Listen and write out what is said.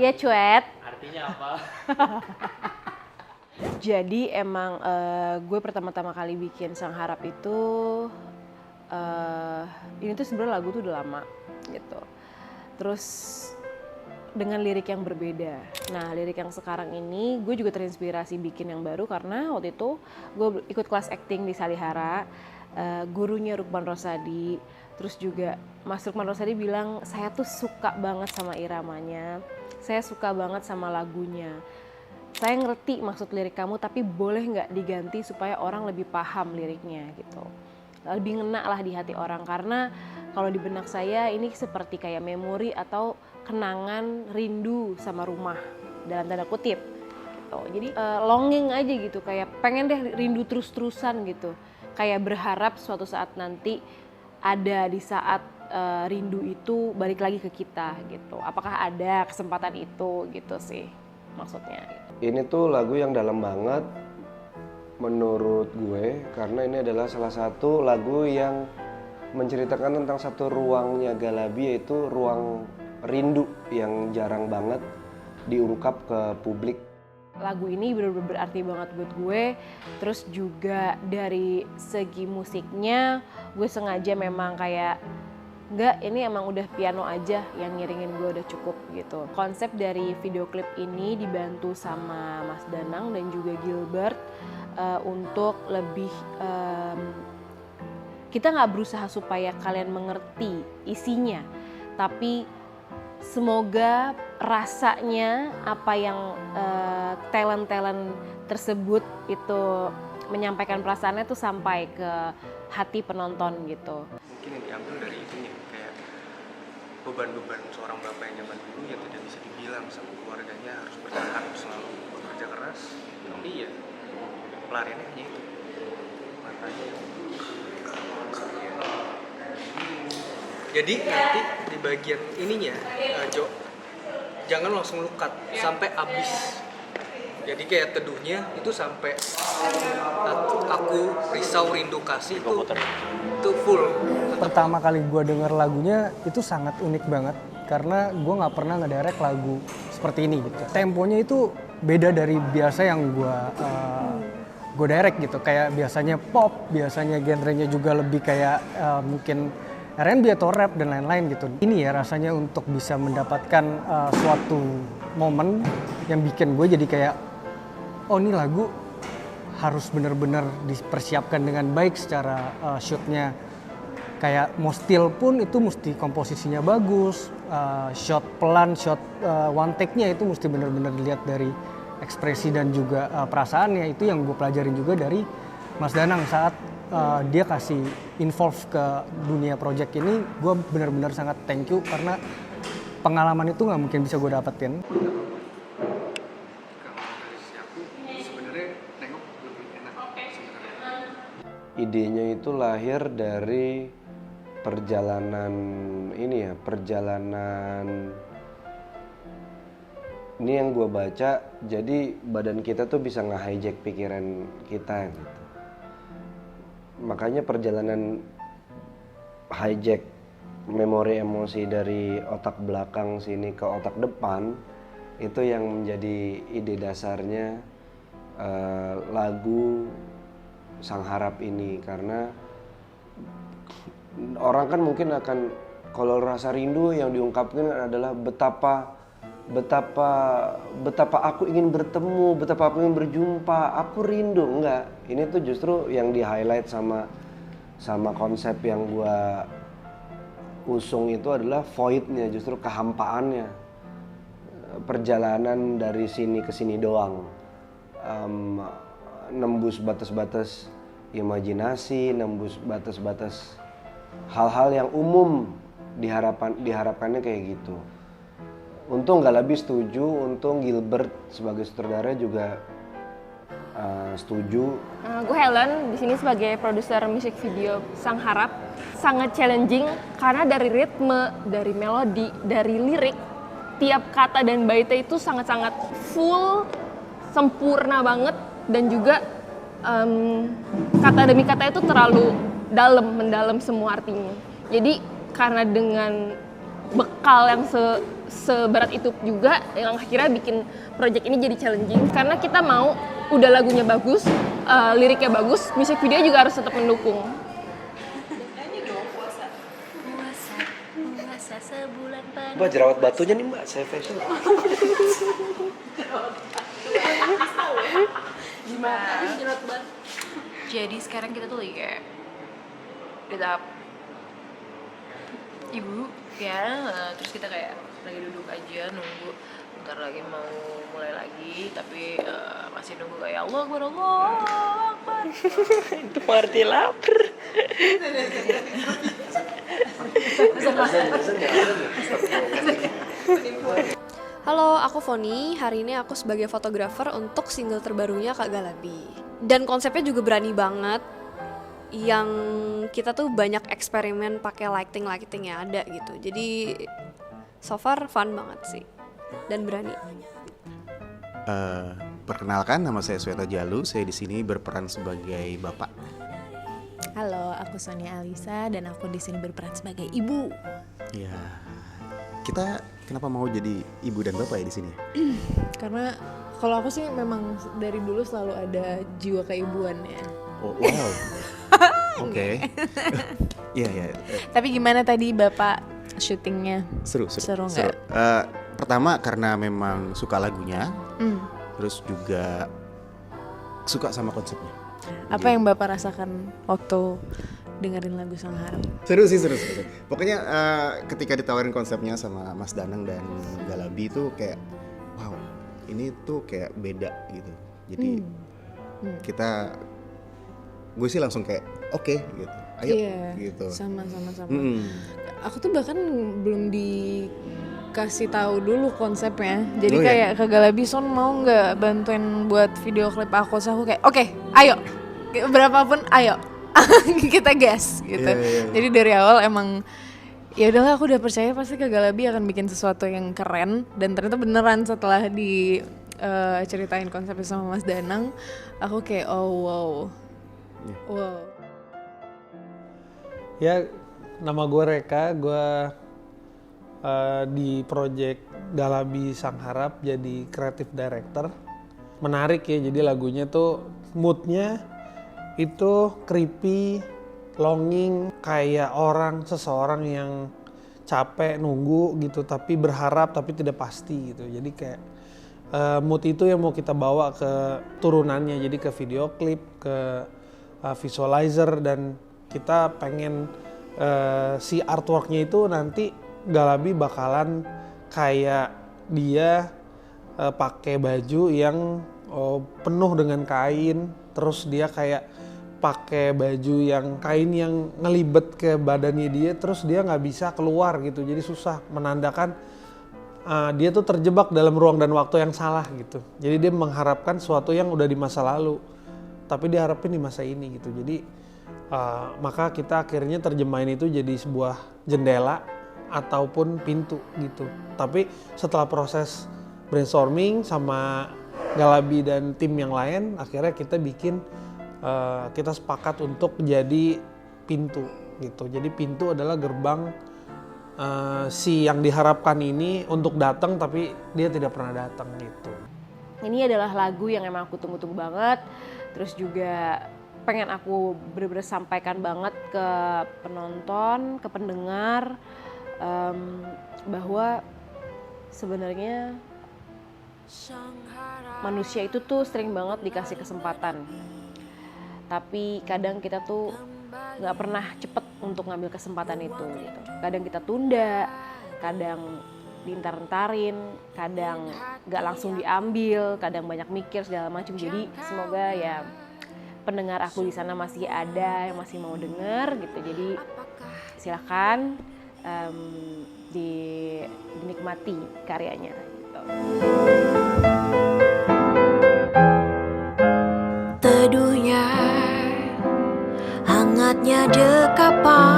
Iya cuet. Artinya apa? Jadi emang gue pertama-tama kali bikin Sang Harap itu ini tuh sebenarnya lagu tuh udah lama gitu. Terus dengan lirik yang berbeda. Nah, lirik yang sekarang ini gue juga terinspirasi bikin yang baru karena waktu itu gue ikut kelas acting di Salihara. Gurunya Rukman Rosadi. Terus juga Mas Rukman Rosadi bilang, saya tuh suka banget sama iramanya. Saya suka banget sama lagunya. Saya ngerti maksud lirik kamu, tapi boleh nggak diganti supaya orang lebih paham liriknya gitu. Lebih ngena lah di hati orang, karena kalau di benak saya ini seperti kayak memori atau kenangan rindu sama rumah dalam tanda kutip. Gitu. Jadi longing aja gitu, kayak pengen deh rindu terus-terusan gitu. Kayak berharap suatu saat nanti ada di saat rindu itu balik lagi ke kita gitu. Apakah ada kesempatan itu gitu sih maksudnya. Ini tuh lagu yang dalam banget menurut gue karena ini adalah salah satu lagu yang menceritakan tentang satu ruangnya Galabi, yaitu ruang rindu yang jarang banget diungkap ke publik. Lagu ini benar-benar berarti banget buat gue. Terus juga dari segi musiknya gue sengaja memang kayak enggak, ini emang udah piano aja yang ngiringin gue udah cukup gitu. Konsep dari video klip ini dibantu sama Mas Danang dan juga Gilbert untuk lebih kita nggak berusaha supaya kalian mengerti isinya, tapi semoga rasanya apa yang talent-talent tersebut itu menyampaikan perasaannya tuh sampai ke hati penonton gitu. Mungkin yang diambil dari itunya kayak beban-beban seorang bapak yang zaman dulu yang tidak bisa dibilang sama keluarganya, harus bertahan selalu bekerja keras, tapi ya pelariannya hanya itu, matanya. Jadi nanti di bagian ininya Jo, jangan langsung lu cut sampai habis. Jadi kayak teduhnya itu sampai aku risau rindu kasih itu full. Pertama kali gue denger lagunya itu sangat unik banget karena gue nggak pernah ngedirect lagu seperti ini gitu. Temponya itu beda dari biasa yang gue direct gitu. Kayak biasanya pop, biasanya genrenya juga lebih kayak mungkin R&B atau rap dan lain-lain gitu. Ini ya rasanya untuk bisa mendapatkan suatu momen yang bikin gue jadi kayak, oh ini lagu harus benar-benar dipersiapkan dengan baik secara shootnya. Kayak mau still pun itu mesti komposisinya bagus, shot pelan, shot one take-nya itu mesti benar-benar dilihat dari ekspresi dan juga perasaannya. Itu yang gue pelajarin juga dari Mas Danang saat dia kasih involve ke dunia project ini. Gue benar-benar sangat thank you karena pengalaman itu nggak mungkin bisa gue dapetin. Idenya itu lahir dari perjalanan ini yang gue baca, jadi badan kita tuh bisa nge-hijack pikiran kita gitu. Makanya perjalanan hijack memori emosi dari otak belakang sini ke otak depan itu yang menjadi ide dasarnya lagu Sang Harap ini. Karena orang kan mungkin akan, kalau rasa rindu yang diungkapkan adalah betapa aku ingin bertemu, betapa aku ingin berjumpa, aku rindu. Enggak, ini tuh justru yang di highlight sama konsep yang gua usung itu adalah voidnya, justru kehampaannya, perjalanan dari sini ke sini doang, nembus batas-batas imajinasi, nembus batas-batas hal-hal yang umum diharapkannya kayak gitu. Untung Galabi setuju, untung Gilbert sebagai sutradara juga setuju. Gue Helen di sini sebagai produser musik video Sang Harap. Sangat challenging karena dari ritme, dari melodi, dari lirik, tiap kata dan baitnya itu sangat-sangat full, sempurna banget, dan juga kata demi kata itu terlalu mendalam semua artinya. Jadi karena dengan bekal yang seberat itu juga yang akhirnya bikin project ini jadi challenging karena kita mau udah lagunya bagus, liriknya bagus, music video juga harus tetap mendukung. Puasa sebulan penuh. Mbak, jerawat batunya nih Mbak, saya facial. Jadi sekarang kita tuh lagi kayak di tahap ibu ya, terus kita kayak lagi duduk aja nunggu bentar lagi mau mulai lagi, tapi masih nunggu kayak Allah Akbar. Itu arti lapar. Halo, aku Foni. Hari ini aku sebagai fotografer untuk single terbarunya Kak Galabi. Dan konsepnya juga berani banget. Yang kita tuh banyak eksperimen pakai lighting yang ada gitu. Jadi so far fun banget sih. Dan berani. Perkenalkan, nama saya Sweta Jalu. Saya di sini berperan sebagai bapak. Halo, aku Sonia Alisa dan aku di sini berperan sebagai ibu. Ya, kita kenapa mau jadi ibu dan bapak ya di sini? Karena kalau aku sih memang dari dulu selalu ada jiwa keibuannya. Oh, wow. Oke. Iya. Tapi gimana tadi Bapak syutingnya? Seru. nggak? Pertama karena memang suka lagunya, terus juga suka sama konsepnya. Apa yang Bapak rasakan waktu dengerin lagu Sang Harap? Seru sih. Pokoknya ketika ditawarin konsepnya sama Mas Danang dan Galabi itu kayak wow, ini tuh kayak beda gitu. Jadi gue sih langsung kayak oke, gitu. Ayo gitu. Sama. Aku tuh bahkan belum dikasih tahu dulu konsepnya. Jadi kayak Kak Galabi, Son mau nggak bantuin buat video klip aku? So aku kayak oke, ayo. Berapapun ayo. Kita gas gitu. Yeah. Jadi dari awal emang ya udahlah, aku udah percaya pasti Kak Galabi akan bikin sesuatu yang keren, dan ternyata beneran setelah ceritain konsepnya sama Mas Danang, aku kayak wow. Ya, nama gue Reka, gue di project Galabi Sang Harap jadi creative director. Menarik ya, jadi lagunya tuh moodnya itu creepy, longing, kayak seseorang yang capek nunggu gitu, tapi berharap tapi tidak pasti gitu. Jadi kayak mood itu yang mau kita bawa ke turunannya, jadi ke video klip, ke visualizer, dan kita pengen si artworknya itu nanti Galabi bakalan kayak dia pakai baju yang penuh dengan kain, terus dia kayak pakai baju yang kain yang ngelibet ke badannya dia, terus dia nggak bisa keluar gitu, jadi susah, menandakan dia tuh terjebak dalam ruang dan waktu yang salah gitu. Jadi dia mengharapkan sesuatu yang udah di masa lalu, tapi dia harapin di masa ini gitu. Jadi maka kita akhirnya terjemahin itu jadi sebuah jendela ataupun pintu gitu. Tapi setelah proses brainstorming sama Galabi dan tim yang lain, akhirnya kita kita sepakat untuk jadi pintu gitu. Jadi pintu adalah gerbang si yang diharapkan ini untuk datang tapi dia tidak pernah datang gitu. Ini adalah lagu yang emang aku tunggu-tunggu banget. Terus juga pengen aku bener-bener sampaikan banget ke penonton, ke pendengar, bahwa sebenarnya manusia itu tuh sering banget dikasih kesempatan. Tapi kadang kita tuh gak pernah cepet untuk ngambil kesempatan itu gitu. Kadang kita tunda, kadang diintar-intarin, kadang gak langsung diambil, kadang banyak mikir segala macam. Jadi semoga ya pendengar aku di sana masih ada yang masih mau denger gitu. Jadi silakan dinikmati karyanya gitu. Teduhnya, hangatnya dekapan